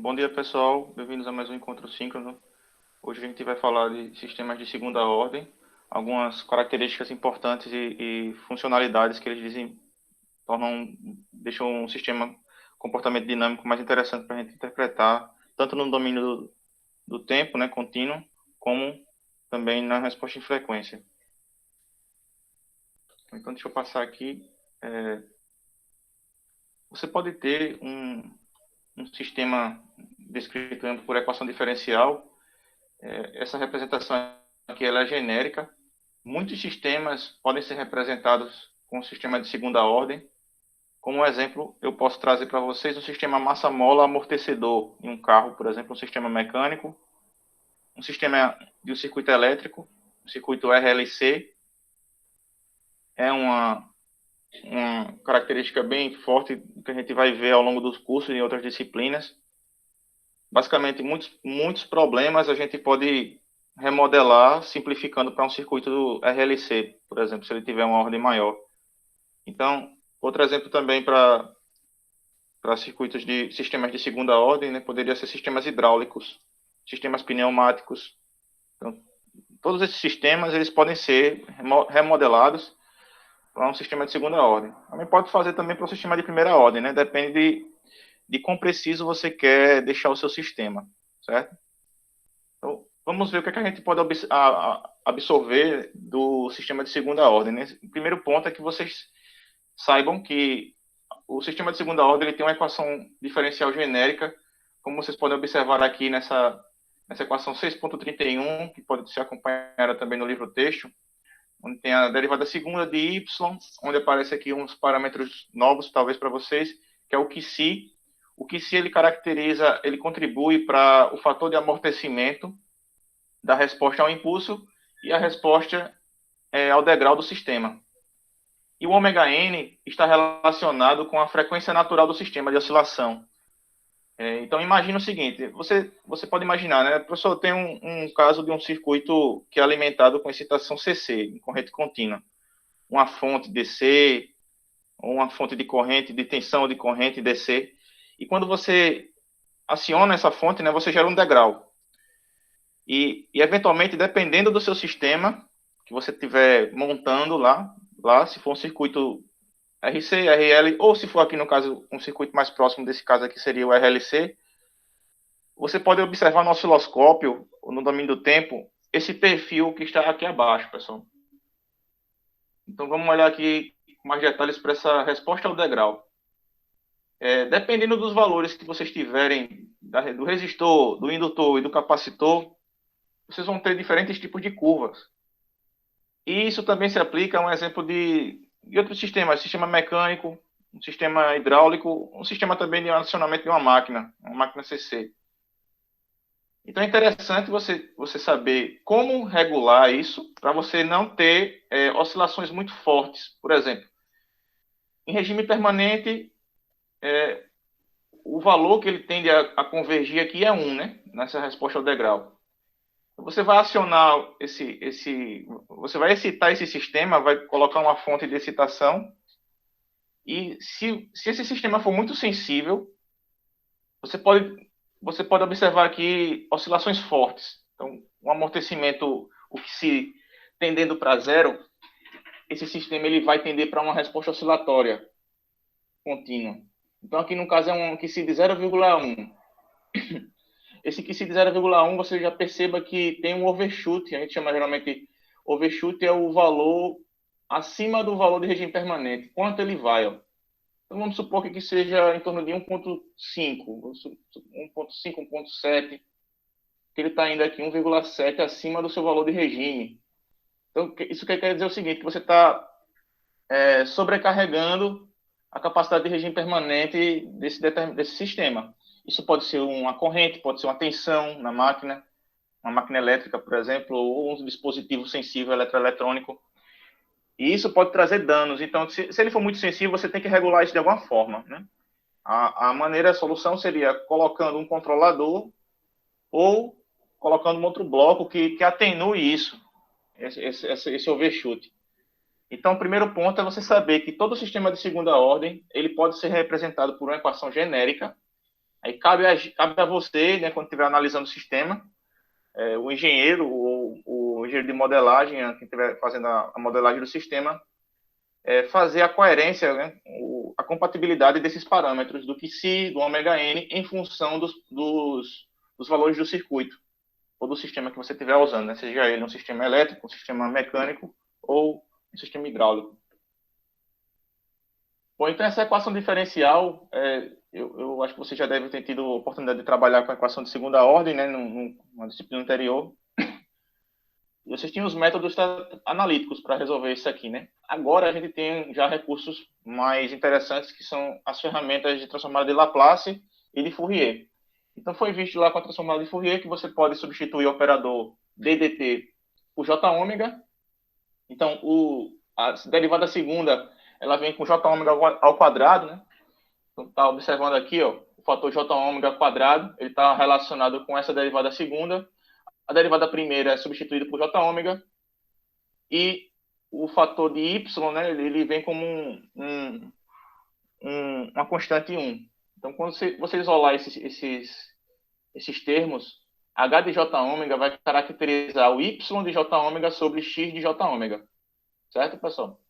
Bom dia, pessoal. Bem-vindos a mais um encontro síncrono. Hoje a gente vai falar de sistemas de segunda ordem, algumas características importantes e funcionalidades que eles dizem deixam um sistema comportamento dinâmico mais interessante para a gente interpretar, tanto no domínio do tempo, né, contínuo, como também na resposta em frequência. Então, deixa eu passar aqui. Você pode ter um sistema descrito por equação diferencial. Essa representação aqui ela é genérica. Muitos sistemas podem ser representados com um sistema de segunda ordem. Como exemplo, eu posso trazer para vocês um sistema massa-mola amortecedor em um carro, por exemplo, um sistema mecânico, um sistema de um circuito elétrico, um circuito RLC. É uma característica bem forte que a gente vai ver ao longo dos cursos em outras disciplinas. Basicamente, muitos problemas a gente pode remodelar simplificando para um circuito do RLC, por exemplo, se ele tiver uma ordem maior. Então, outro exemplo também para circuitos de sistemas de segunda ordem, né, poderia ser sistemas hidráulicos, sistemas pneumáticos. Então, todos esses sistemas eles podem ser remodelados para um sistema de segunda ordem. Também pode fazer também para um sistema de primeira ordem, né? Depende de quão preciso você quer deixar o seu sistema, certo? Então, vamos ver o que a gente pode absorver do sistema de segunda ordem, né? O primeiro ponto é que vocês saibam que o sistema de segunda ordem ele tem uma equação diferencial genérica, como vocês podem observar aqui nessa equação 6.31, que pode ser acompanhada também no livro texto, onde tem a derivada segunda de y, onde aparece aqui uns parâmetros novos, talvez para vocês, que é o QC. O QC ele caracteriza, ele contribui para o fator de amortecimento da resposta ao impulso e a resposta ao degrau do sistema. E o ômega n está relacionado com a frequência natural do sistema de oscilação. Então, imagine o seguinte, você pode imaginar, né? Professor, tem um caso de um circuito que é alimentado com excitação CC, em corrente contínua. Uma fonte DC, ou uma fonte de corrente, de tensão de corrente DC. E quando você aciona essa fonte, né, você gera um degrau. Eventualmente, dependendo do seu sistema que você estiver montando lá, se for um circuito RC, RL, ou se for aqui no caso um circuito mais próximo desse caso aqui seria o RLC, você pode observar no osciloscópio, no domínio do tempo, esse perfil que está aqui abaixo, pessoal. Então vamos olhar aqui com mais detalhes para essa resposta ao degrau. Dependendo dos valores que vocês tiverem do resistor, do indutor e do capacitor, vocês vão ter diferentes tipos de curvas. E isso também se aplica a um exemplo de outros sistemas, sistema mecânico, um sistema hidráulico, um sistema também de acionamento de uma máquina CC. Então é interessante você saber como regular isso para você não ter oscilações muito fortes. Por exemplo, em regime permanente, o valor que ele tende a convergir aqui é 1, né? Nessa resposta ao degrau. Você vai acionar você vai excitar esse sistema, vai colocar uma fonte de excitação, e se esse sistema for muito sensível, você pode observar aqui oscilações fortes. Então, um amortecimento, o que se tendendo para zero, esse sistema ele vai tender para uma resposta oscilatória contínua. Então, aqui no caso é um QC de 0,1. Esse QC de 0,1, você já perceba que tem um overshoot, a gente chama geralmente overshoot é o valor acima do valor de regime permanente. Quanto ele vai, ó. Então, vamos supor que aqui seja em torno de 1,5, 1,5, 1,7, que ele está indo aqui 1,7 acima do seu valor de regime. Então, isso quer dizer o seguinte, que você está sobrecarregando a capacidade de regime permanente desse sistema. Isso pode ser uma corrente, pode ser uma tensão na máquina, uma máquina elétrica, por exemplo, ou um dispositivo sensível eletroeletrônico. E isso pode trazer danos. Então, se ele for muito sensível, você tem que regular isso de alguma forma, né? A solução seria colocando um controlador ou colocando um outro bloco que atenue isso, esse overshoot. Então, o primeiro ponto é você saber que todo sistema de segunda ordem ele pode ser representado por uma equação genérica Aí cabe a você, né, quando estiver analisando o sistema, o engenheiro, o engenheiro de modelagem, né, quem estiver fazendo a modelagem do sistema, fazer a coerência, né, a compatibilidade desses parâmetros do QC, do ômega n, em função dos valores do circuito ou do sistema que você estiver usando, né, seja ele um sistema elétrico, um sistema mecânico ou um sistema hidráulico. Bom, então essa equação diferencial, eu acho que você já deve ter tido a oportunidade de trabalhar com a equação de segunda ordem, né, numa disciplina anterior. E vocês tinham os métodos analíticos para resolver isso aqui, né? Agora a gente tem já recursos mais interessantes, que são as ferramentas de transformada de Laplace e de Fourier. Então foi visto lá com a transformada de Fourier que você pode substituir o operador DDT por J-ômega. Então a derivada segunda, ela vem com J-ômega ao quadrado, né? Então está observando aqui, ó, o fator J-ômega quadrado, ele está relacionado com essa derivada segunda. A derivada primeira é substituída por J-ômega e o fator de y, né, ele vem como uma constante 1. Então, quando você isolar esses termos, h de J-ômega vai caracterizar o y de J-ômega sobre x de J-ômega. Certo, pessoal?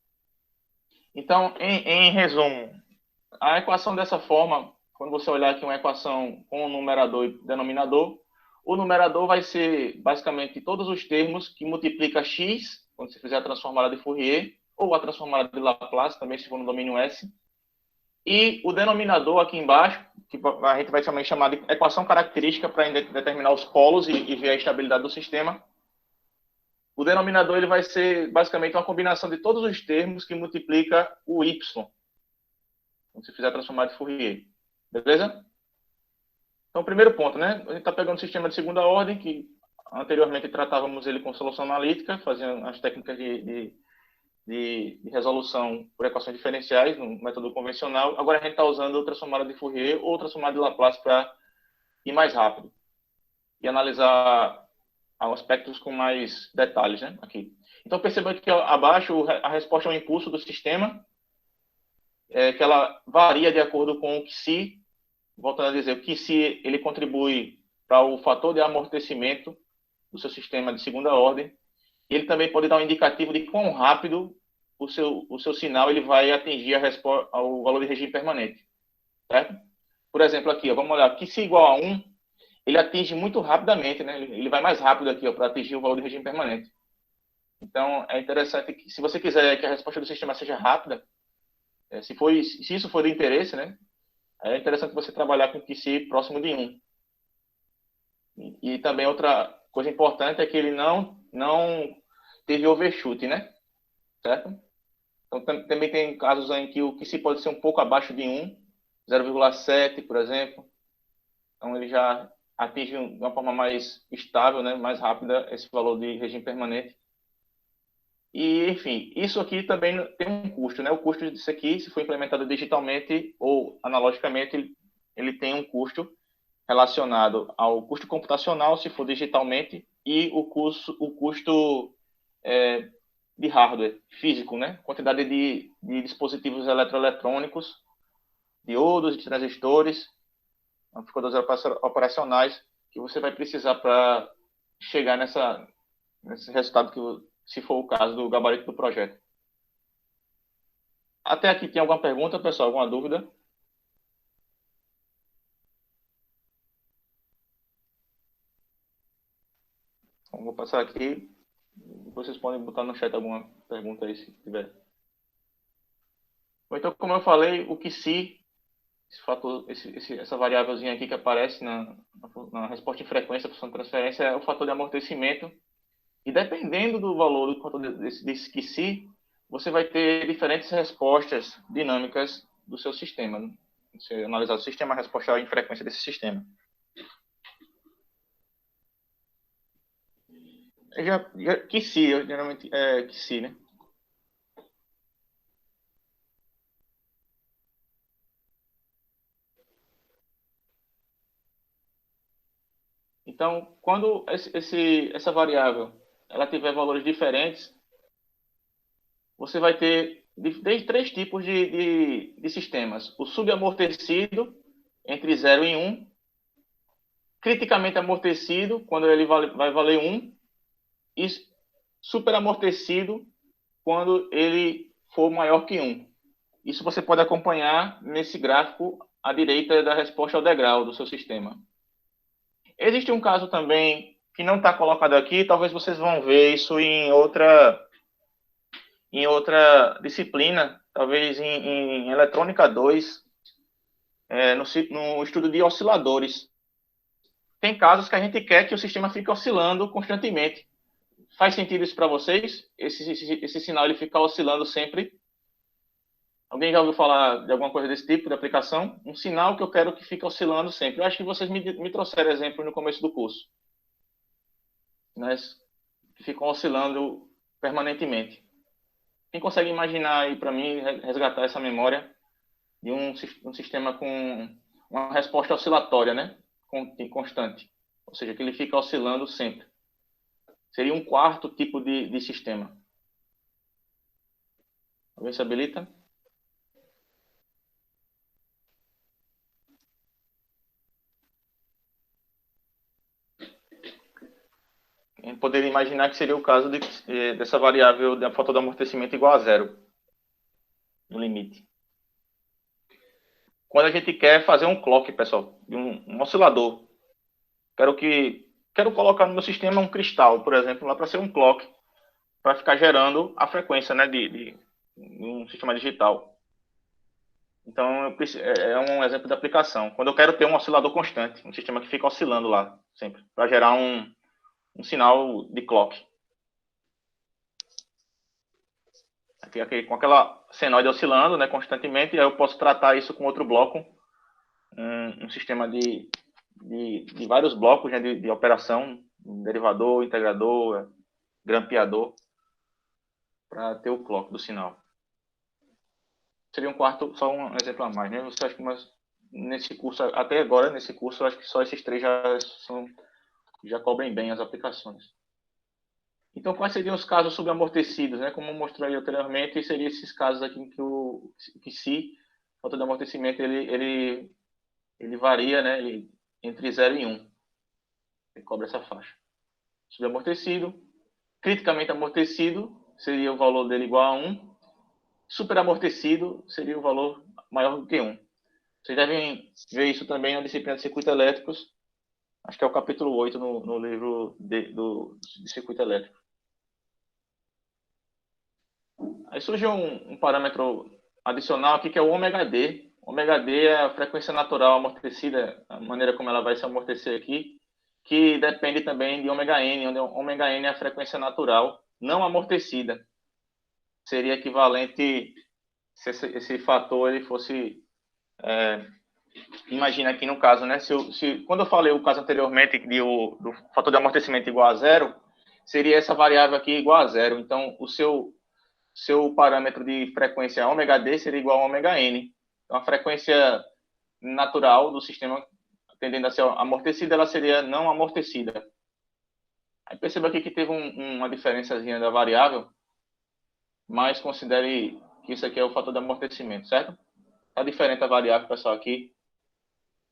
Então, em resumo, a equação dessa forma, quando você olhar aqui uma equação com o numerador e denominador, o numerador vai ser basicamente todos os termos que multiplica x, quando você fizer a transformada de Fourier, ou a transformada de Laplace, também se for no domínio S. E o denominador aqui embaixo, que a gente vai também chamar de equação característica para determinar os polos e ver a estabilidade do sistema. O denominador ele vai ser basicamente uma combinação de todos os termos que multiplica o y, quando você fizer a transformada de Fourier. Beleza? Então, primeiro ponto, né? A gente está pegando um sistema de segunda ordem, que anteriormente tratávamos ele com solução analítica, fazendo as técnicas de resolução por equações diferenciais, no método convencional. Agora a gente está usando transformada de Fourier ou transformada de Laplace para ir mais rápido e analisar aspectos com mais detalhes, né? Aqui. Então, perceba que abaixo a resposta ao impulso do sistema, que ela varia de acordo com o QC. Voltando a dizer, o QC ele contribui para o fator de amortecimento do seu sistema de segunda ordem. Ele também pode dar um indicativo de quão rápido o seu sinal ele vai atingir ao valor de regime permanente. Certo? Por exemplo, aqui, ó, vamos olhar, QC igual a 1, ele atinge muito rapidamente, né? Ele vai mais rápido aqui para atingir o valor de regime permanente. Então, é interessante que, se você quiser que a resposta do sistema seja rápida, se isso for de interesse, né? É interessante você trabalhar com QC próximo de 1. E também outra coisa importante é que ele não teve overshoot, né? Certo? Então, também tem casos em que o QC pode ser um pouco abaixo de 1, 0,7, por exemplo. Então, ele já atinge de uma forma mais estável, né? Mais rápida, esse valor de regime permanente. E, enfim, isso aqui também tem um custo, né? O custo disso aqui, se for implementado digitalmente ou analogicamente, ele tem um custo relacionado ao custo computacional, se for digitalmente, e o custo de hardware físico, né? Quantidade de dispositivos eletroeletrônicos, diodos, de transistores, amplificadores operacionais, que você vai precisar para chegar nesse resultado se for o caso do gabarito do projeto. Até aqui tem alguma pergunta, pessoal? Alguma dúvida? Então, vou passar aqui. Vocês podem botar no chat alguma pergunta aí, se tiver. Então, como eu falei, o QC, essa variávelzinha aqui que aparece na resposta em frequência, função de transferência, é o fator de amortecimento. E dependendo do valor do fator desse QC, você vai ter diferentes respostas dinâmicas do seu sistema. Né? Você analisar o sistema, a resposta em frequência desse sistema. QC, geralmente é QC, né? Então, quando essa variável ela tiver valores diferentes, você vai ter três tipos de sistemas. O subamortecido, entre 0 e 1, criticamente amortecido, quando ele vai valer 1, e superamortecido, quando ele for maior que 1. Isso você pode acompanhar nesse gráfico à direita da resposta ao degrau do seu sistema. Existe um caso também que não está colocado aqui, talvez vocês vão ver isso em outra disciplina, talvez em Eletrônica 2, no estudo de osciladores. Tem casos que a gente quer que o sistema fique oscilando constantemente. Faz sentido isso para vocês? Esse sinal ele fica oscilando sempre? Alguém já ouviu falar de alguma coisa desse tipo de aplicação? Um sinal que eu quero que fique oscilando sempre. Eu acho que vocês me trouxeram exemplo no começo do curso, né? Que ficam oscilando permanentemente. Quem consegue imaginar aí para mim, resgatar essa memória de um sistema com uma resposta oscilatória, né? Constante. Ou seja, que ele fica oscilando sempre. Seria um quarto tipo de sistema. Alguém se habilita? A gente poderia imaginar que seria o caso dessa variável da fator de amortecimento igual a 0, no limite. Quando a gente quer fazer um clock, pessoal, de um oscilador, quero colocar no meu sistema um cristal, por exemplo, lá para ser um clock, para ficar gerando a frequência, né, de um sistema digital. Então, é um exemplo de aplicação. Quando eu quero ter um oscilador constante, um sistema que fica oscilando lá, sempre, para gerar um sinal de clock. Aqui, com aquela senoide oscilando, né, constantemente, e aí eu posso tratar isso com outro bloco, um sistema de vários blocos, né, de operação, derivador, integrador, grampeador, para ter o clock do sinal. Seria um quarto, só um exemplo a mais, né? Você acha que nesse curso, até agora, nesse curso, eu acho que só esses três já cobrem bem as aplicações. Então, quais seriam os casos subamortecidos, né? Como eu mostrei anteriormente, seriam esses casos aqui em que se o fator de amortecimento ele varia, né? Entre 0 e 1. Ele cobre essa faixa. Subamortecido, criticamente amortecido, seria o valor dele igual a 1. Superamortecido seria o valor maior do que 1. Vocês devem ver isso também na disciplina de circuitos elétricos. Acho que é o capítulo 8 no livro de circuito elétrico. Aí surge um parâmetro adicional aqui, que é o ômega D. Ômega D é a frequência natural amortecida, a maneira como ela vai se amortecer aqui, que depende também de ômega N, onde ômega N é a frequência natural não amortecida. Seria equivalente se esse fator ele fosse... imagina aqui no caso, né? Quando eu falei o caso anteriormente do fator de amortecimento igual a 0, seria essa variável aqui igual a 0. Então, o seu parâmetro de frequência ômega D seria igual a ômega N. Então, a frequência natural do sistema, tendendo a ser amortecida, ela seria não amortecida. Aí perceba aqui que teve uma diferençazinha da variável, mas considere que isso aqui é o fator de amortecimento, certo? Está diferente a variável, pessoal, aqui,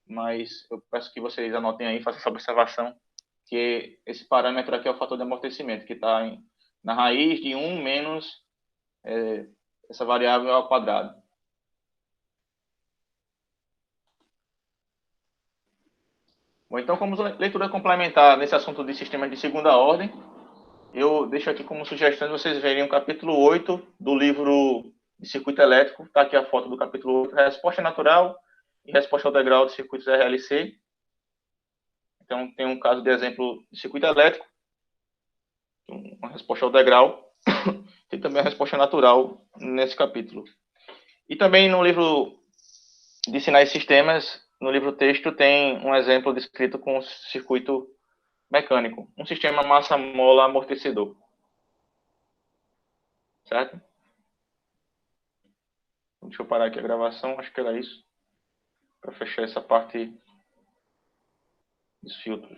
mas eu peço que vocês anotem aí, façam essa observação, que esse parâmetro aqui é o fator de amortecimento, que está na raiz de 1 menos essa variável ao quadrado. Bom, então, como leitura complementar nesse assunto de sistemas de segunda ordem, eu deixo aqui como sugestão de vocês verem o capítulo 8 do livro de circuito elétrico. Está aqui a foto do capítulo 8, resposta natural e resposta ao degrau de circuitos RLC. Então, tem um caso de exemplo de circuito elétrico, uma resposta ao degrau, e também a resposta natural nesse capítulo. E também no livro de sinais e sistemas, no livro texto, tem um exemplo descrito com circuito mecânico, um sistema massa-mola amortecedor. Certo? Deixa eu parar aqui a gravação, acho que era isso, para fechar essa parte dos filtros.